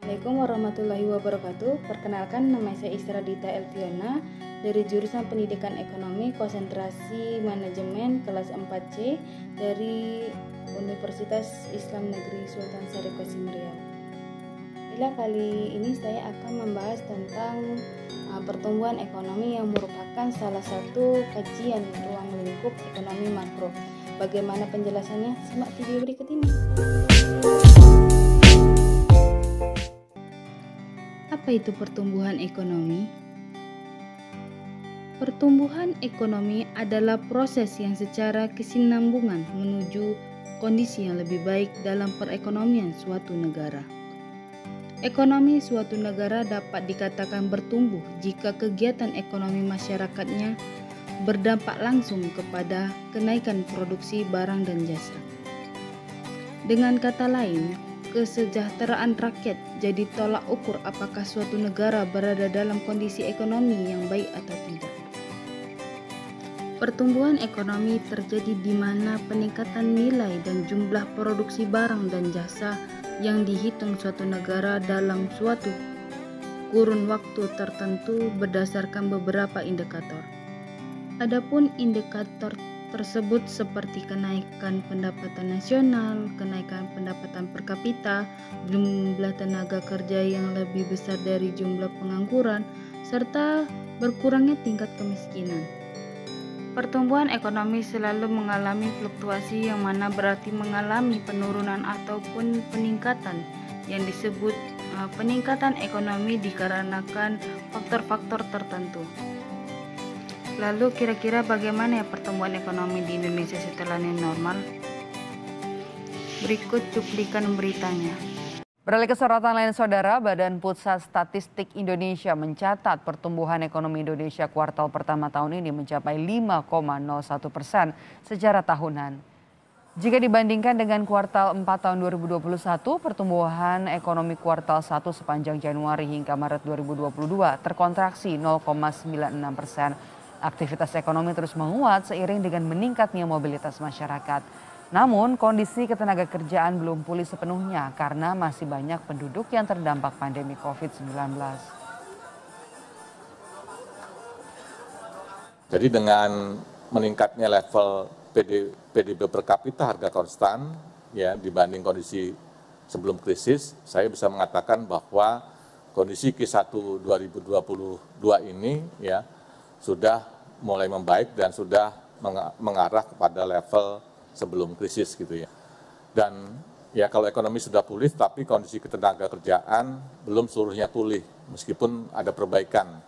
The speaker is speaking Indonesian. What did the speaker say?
Assalamualaikum warahmatullahi wabarakatuh. Perkenalkan, nama saya Isra Dita Elviana dari jurusan Pendidikan Ekonomi Konsentrasi Manajemen kelas 4C dari Universitas Islam Negeri Sultan Syarif Qasim Riau. Bila kali ini saya akan membahas tentang pertumbuhan ekonomi yang merupakan salah satu kajian ruang lingkup ekonomi makro. Bagaimana penjelasannya? Simak video berikut ini. Apa itu pertumbuhan ekonomi? Pertumbuhan ekonomi adalah proses yang secara kesinambungan menuju kondisi yang lebih baik dalam perekonomian suatu negara. Ekonomi suatu negara dapat dikatakan bertumbuh jika kegiatan ekonomi masyarakatnya berdampak langsung kepada kenaikan produksi barang dan jasa. Dengan kata lain, kesejahteraan rakyat jadi tolak ukur apakah suatu negara berada dalam kondisi ekonomi yang baik atau tidak. Pertumbuhan ekonomi terjadi di mana peningkatan nilai dan jumlah produksi barang dan jasa yang dihitung suatu negara dalam suatu kurun waktu tertentu berdasarkan beberapa indikator. Adapun indikator tersebut seperti kenaikan pendapatan nasional, kenaikan pendapatan per kapita, jumlah tenaga kerja yang lebih besar dari jumlah pengangguran, serta berkurangnya tingkat kemiskinan. Pertumbuhan ekonomi selalu mengalami fluktuasi yang mana berarti mengalami penurunan ataupun peningkatan yang disebut peningkatan ekonomi dikarenakan faktor-faktor tertentu. Lalu kira-kira bagaimana pertumbuhan ekonomi di Indonesia setelah new normal? Berikut cuplikan beritanya. Beralih ke sorotan lain, Saudara, Badan Pusat Statistik Indonesia mencatat pertumbuhan ekonomi Indonesia kuartal pertama tahun ini mencapai 5,01% secara tahunan. Jika dibandingkan dengan kuartal 4 tahun 2021, pertumbuhan ekonomi kuartal 1 sepanjang Januari hingga Maret 2022 terkontraksi 0,96%. Aktivitas ekonomi terus menguat seiring dengan meningkatnya mobilitas masyarakat. Namun kondisi ketenagakerjaan belum pulih sepenuhnya karena masih banyak penduduk yang terdampak pandemi COVID-19. Jadi dengan meningkatnya level PDB per kapita harga konstan ya dibanding kondisi sebelum krisis, saya bisa mengatakan bahwa kondisi Q1 2022 ini ya sudah mulai membaik dan sudah mengarah kepada level sebelum krisis gitu ya. Dan ya kalau ekonomi sudah pulih tapi kondisi ketenagakerjaan belum seluruhnya pulih meskipun ada perbaikan.